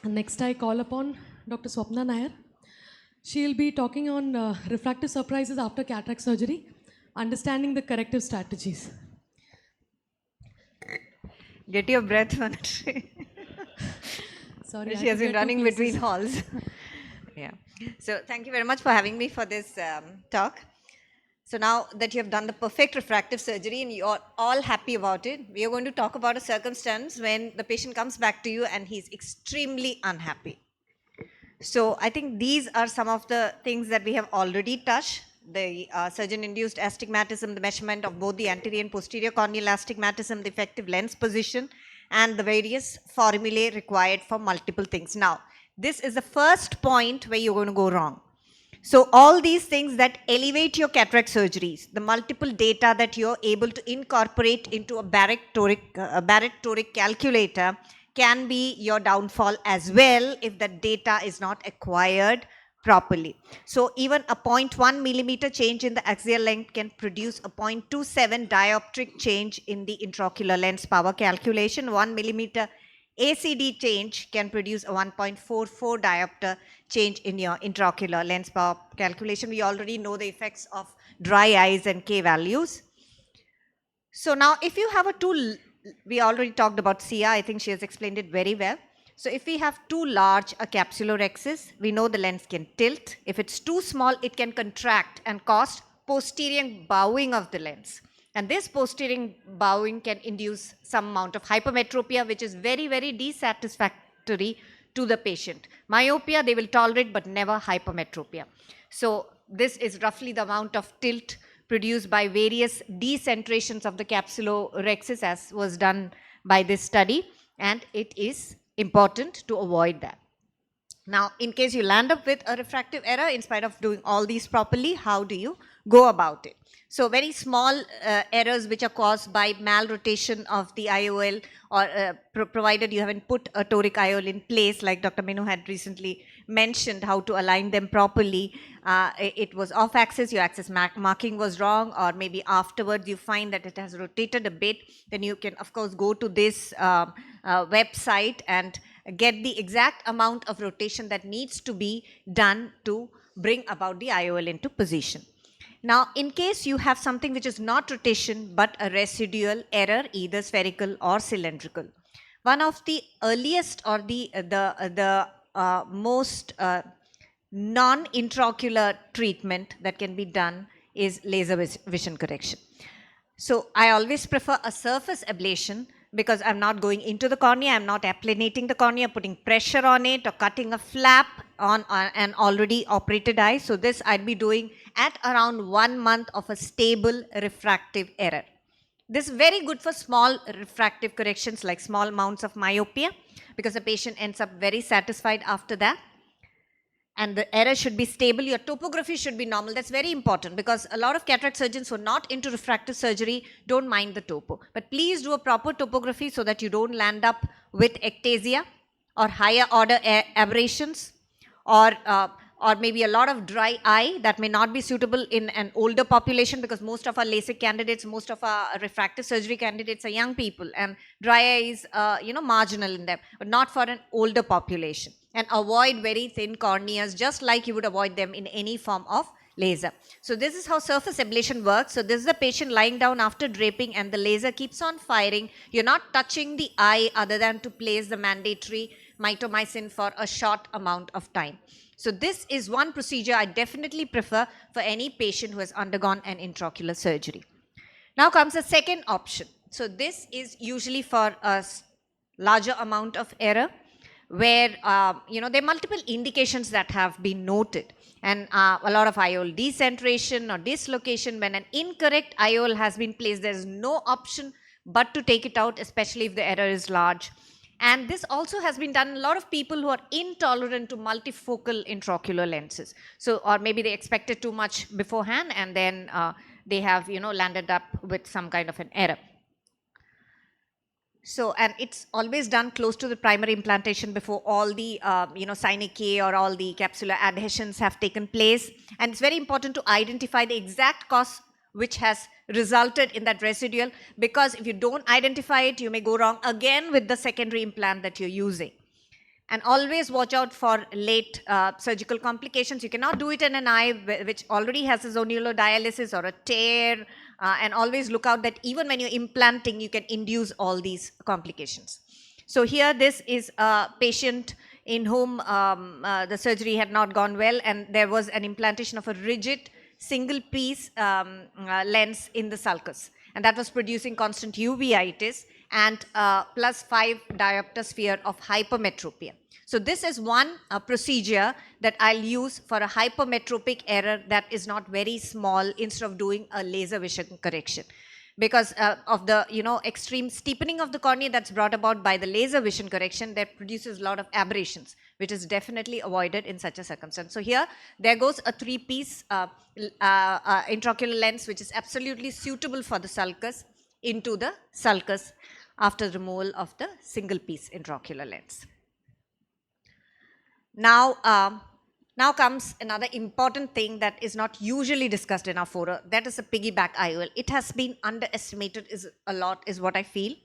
And next, I call upon Dr. Swapna Nair. She'll be talking on refractive surprises after cataract surgery, understanding the corrective strategies. Get your breath, Manashri. Sorry, I She had to has been get two running between places. halls. Yeah. So thank you very much for having me for this talk. So now that you have done the perfect refractive surgery and you're all happy about it, we are going to talk about a circumstance when the patient comes back to you and he's extremely unhappy. So I think these are some of the things that we have already touched. The surgeon-induced astigmatism, the measurement of both the anterior and posterior corneal astigmatism, the effective lens position, and the various formulae required for multiple things. Now, this is the first point where you're going to go wrong. So all these things that elevate your cataract surgeries, the multiple data that you're able to incorporate into a Barrett-Toric calculator can be your downfall as well if the data is not acquired properly. So even a 0.1 millimeter change in the axial length can produce a 0.27 dioptric change in the intraocular lens power calculation. 1 millimeter ACD change can produce a 1.44 diopter change in your intraocular lens power calculation. We already know the effects of dry eyes and K values. So now if you have a tool, we already talked about Sia, I think she has explained it very well. So if we have too large a capsulorhexis, we know the lens can tilt. If it's too small, it can contract and cause posterior bowing of the lens. And this posterior bowing can induce some amount of hypermetropia, which is very, very dissatisfactory to the patient. Myopia, they will tolerate, but never hypermetropia. So this is roughly the amount of tilt produced by various decentrations of the capsulorhexis, as was done by this study, and it is important to avoid that. Now, in case you land up with a refractive error, in spite of doing all these properly, how do you go about it? So very small errors which are caused by malrotation of the IOL, or provided you haven't put a toric IOL in place, like Dr. Minu had recently mentioned how to align them properly. It was off axis, your axis marking was wrong, or maybe afterwards you find that it has rotated a bit, then you can of course go to this website and get the exact amount of rotation that needs to be done to bring about the IOL into position. Now, in case you have something which is not rotation but a residual error, either spherical or cylindrical, one of the earliest or the most non-intraocular treatment that can be done is laser vision correction. So I always prefer a surface ablation because I'm not going into the cornea, I'm not applanating the cornea, putting pressure on it or cutting a flap on an already operated eye. So this I'd be doing at around 1 month of a stable refractive error. This is very good for small refractive corrections like small amounts of myopia because the patient ends up very satisfied after that. And the error should be stable. Your topography should be normal. That's very important because a lot of cataract surgeons who are not into refractive surgery don't mind the topo. But please do a proper topography so that you don't land up with ectasia or higher order aberrations or maybe a lot of dry eye that may not be suitable in an older population because most of our LASIK candidates, most of our refractive surgery candidates are young people and dry eye is, marginal in them, but not for an older population. And avoid very thin corneas just like you would avoid them in any form of laser. So this is how surface ablation works. So this is the patient lying down after draping and the laser keeps on firing. You're not touching the eye other than to place the mandatory mitomycin for a short amount of time. So this is one procedure I definitely prefer for any patient who has undergone an intraocular surgery. Now comes the second option. So this is usually for a larger amount of error where, there are multiple indications that have been noted. And a lot of IOL decentration or dislocation. When an incorrect IOL has been placed, there is no option but to take it out, especially if the error is large. And this also has been done in a lot of people who are intolerant to multifocal intraocular lenses. So, or maybe they expected too much beforehand and then they have, landed up with some kind of an error. So, and it's always done close to the primary implantation before all the, sine K or all the capsular adhesions have taken place. And it's very important to identify the exact cause which has resulted in that residual, because if you don't identify it, you may go wrong again with the secondary implant that you're using. And always watch out for late surgical complications. You cannot do it in an eye which already has a zonulodialysis or a tear, and always look out that even when you're implanting, you can induce all these complications. So here, this is a patient in whom the surgery had not gone well, and there was an implantation of a rigid single piece lens in the sulcus, and that was producing constant uveitis and +5 diopter sphere of hypermetropia. So this is one procedure that I'll use for a hypermetropic error that is not very small, instead of doing a laser vision correction. Because of the extreme steepening of the cornea that's brought about by the laser vision correction, that produces a lot of aberrations, which is definitely avoided in such a circumstance. So here, there goes a 3-piece intraocular lens, which is absolutely suitable for the sulcus, into the sulcus after removal of the single piece intraocular lens. Now, now comes another important thing that is not usually discussed in our fora, that is a piggyback IOL. It has been underestimated a lot, is what I feel.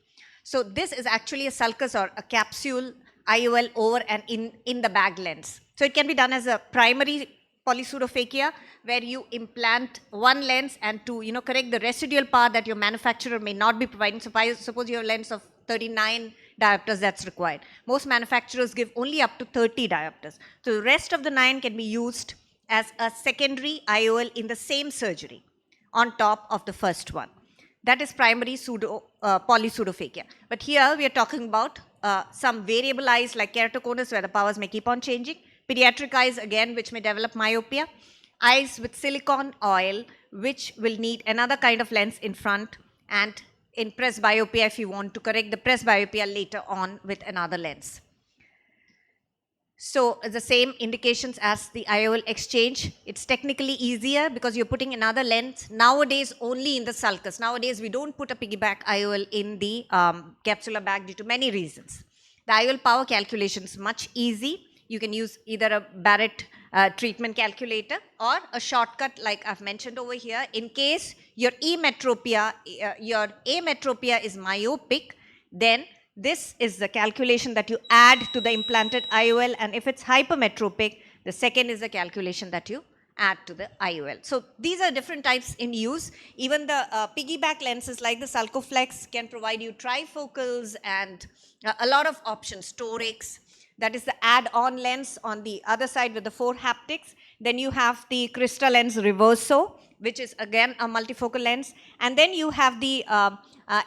So this is actually a sulcus or a capsule IOL over and in the bag lens. So it can be done as a primary polypseudophakia, where you implant one lens and to correct the residual part that your manufacturer may not be providing. So suppose you have a lens of 39 diopters that's required. Most manufacturers give only up to 30 diopters. So the rest of the 9 can be used as a secondary IOL in the same surgery on top of the first one. That is primary polypseudophakia. But here we are talking about some variable eyes like keratoconus, where the powers may keep on changing. Pediatric eyes, again, which may develop myopia. Eyes with silicone oil, which will need another kind of lens in front, and in presbyopia, if you want to correct the presbyopia later on with another lens. So the same indications as the IOL exchange. It's technically easier because you're putting another lens nowadays only in the sulcus. Nowadays, we don't put a piggyback IOL in the capsular bag due to many reasons. The IOL power calculation is much easy. You can use either a Barrett treatment calculator or a shortcut like I've mentioned over here. In case your ametropia is myopic, then this is the calculation that you add to the implanted IOL, and if it's hypermetropic, the second is the calculation that you add to the IOL. So these are different types in use. Even the piggyback lenses like the Sulcoflex can provide you trifocals and a lot of options. Torics, that is the add-on lens on the other side with the 4 haptics. Then you have the Crystal lens Reverso, which is again a multifocal lens. And then you have the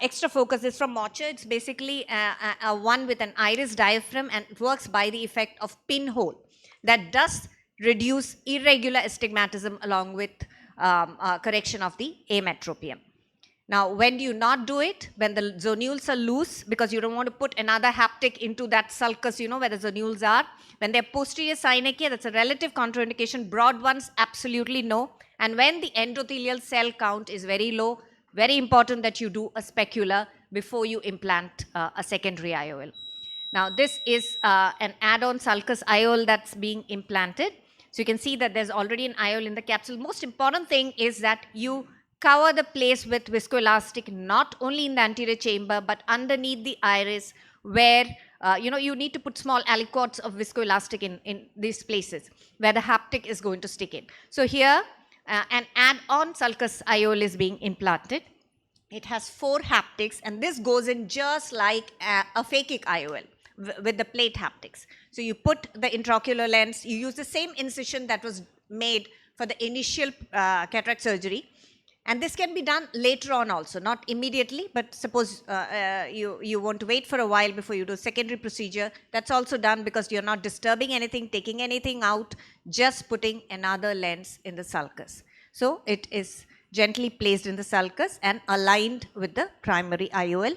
extra focus is from Mocha. It's basically a one with an iris diaphragm, and it works by the effect of pinhole. That does reduce irregular astigmatism along with correction of the ametropia. Now, when do you not do it? When the zonules are loose, because you don't want to put another haptic into that sulcus, where the zonules are. When they're posterior synechia, that's a relative contraindication. Broad ones, absolutely no. And when the endothelial cell count is very low, very important that you do a specular before you implant a secondary IOL. Now, this is an add-on sulcus IOL that's being implanted. So you can see that there's already an IOL in the capsule. Most important thing is that you cover the place with viscoelastic, not only in the anterior chamber, but underneath the iris, where you need to put small aliquots of viscoelastic in these places where the haptic is going to stick in. So here, an add-on sulcus IOL is being implanted. It has 4 haptics, and this goes in just like a phakic IOL with the plate haptics. So you put the intraocular lens, you use the same incision that was made for the initial cataract surgery. And this can be done later on also, not immediately, but suppose you want to wait for a while before you do secondary procedure. That's also done because you're not disturbing anything, taking anything out, just putting another lens in the sulcus. So it is gently placed in the sulcus and aligned with the primary IOL.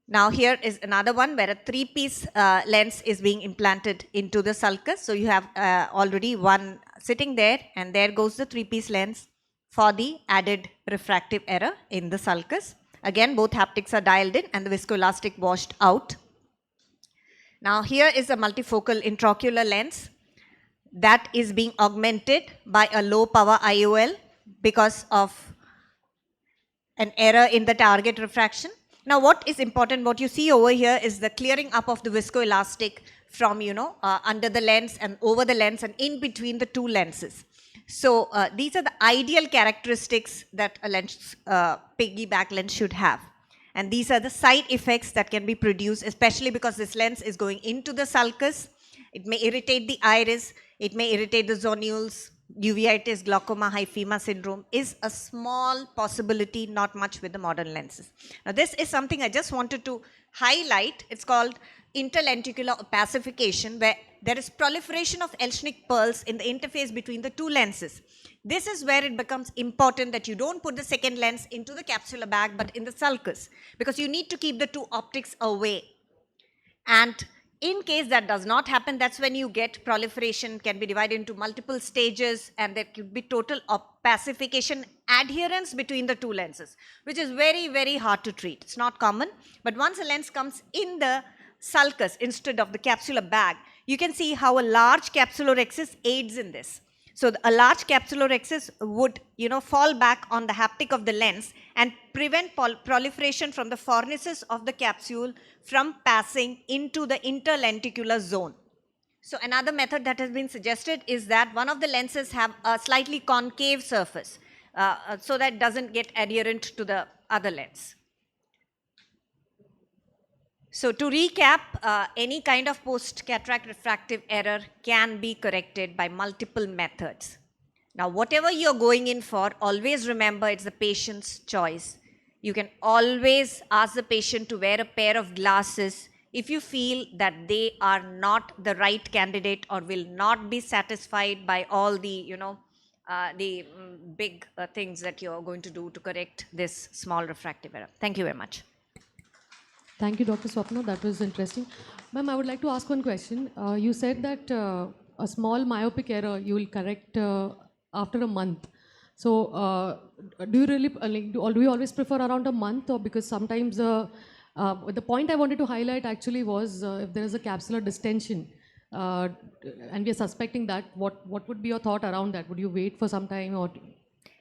Now here is another one where a 3-piece lens is being implanted into the sulcus. So you have already one sitting there, and there goes the 3-piece lens for the added refractive error in the sulcus. Again, both haptics are dialed in and the viscoelastic washed out. Now here is a multifocal intraocular lens that is being augmented by a low power IOL because of an error in the target refraction. Now, what is important, what you see over here is the clearing up of the viscoelastic from, under the lens and over the lens and in between the two lenses. So these are the ideal characteristics that a lens, piggyback lens should have. And these are the side effects that can be produced, especially because this lens is going into the sulcus. It may irritate the iris, it may irritate the zonules. Uveitis, glaucoma, hyphema syndrome is a small possibility, not much with the modern lenses. Now, this is something I just wanted to highlight. It's called interlenticular opacification, where there is proliferation of Elschnig pearls in the interface between the two lenses. This is where it becomes important that you don't put the second lens into the capsular bag, but in the sulcus, because you need to keep the two optics away. And in case that does not happen, that's when you get proliferation, can be divided into multiple stages, and there could be total opacification adherence between the two lenses, which is very, very hard to treat. It's not common, but once a lens comes in the sulcus instead of the capsular bag, you can see how a large capsulorhexis aids in this. So a large capsulorhexis would, fall back on the haptic of the lens and prevent proliferation from the fornices of the capsule from passing into the interlenticular zone. So another method that has been suggested is that one of the lenses have a slightly concave surface, so that it doesn't get adherent to the other lens. So to recap, any kind of post-cataract refractive error can be corrected by multiple methods. Now, whatever you're going in for, always remember it's the patient's choice. You can always ask the patient to wear a pair of glasses if you feel that they are not the right candidate or will not be satisfied by all the, big things that you're going to do to correct this small refractive error. Thank you very much. Thank you, Dr. Swapna. That was interesting. Ma'am, I would like to ask one question. You said that a small myopic error you will correct after a month. So, do you really do you always prefer around a month, or because sometimes the point I wanted to highlight actually was if there is a capsular distension and we are suspecting that, what would be your thought around that? Would you wait for some time or?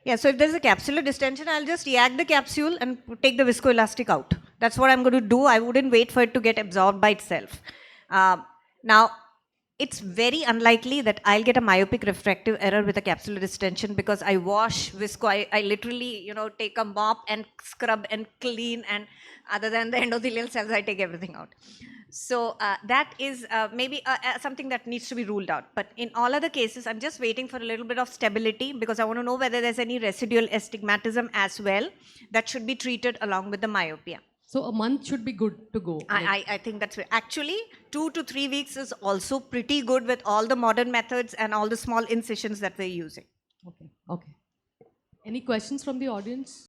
Yeah, so if there's a capsular distension, I'll just yak the capsule and take the viscoelastic out. That's what I'm going to do. I wouldn't wait for it to get absorbed by itself. Now, it's very unlikely that I'll get a myopic refractive error with a capsular distension because I wash visco. I literally, take a mop and scrub and clean, and other than the endothelial cells, I take everything out. So that is maybe something that needs to be ruled out. But in all other cases, I'm just waiting for a little bit of stability because I want to know whether there's any residual astigmatism as well that should be treated along with the myopia. So a month should be good to go. I think that's actually 2 to 3 weeks is also pretty good with all the modern methods and all the small incisions that we're using. Okay. Any questions from the audience?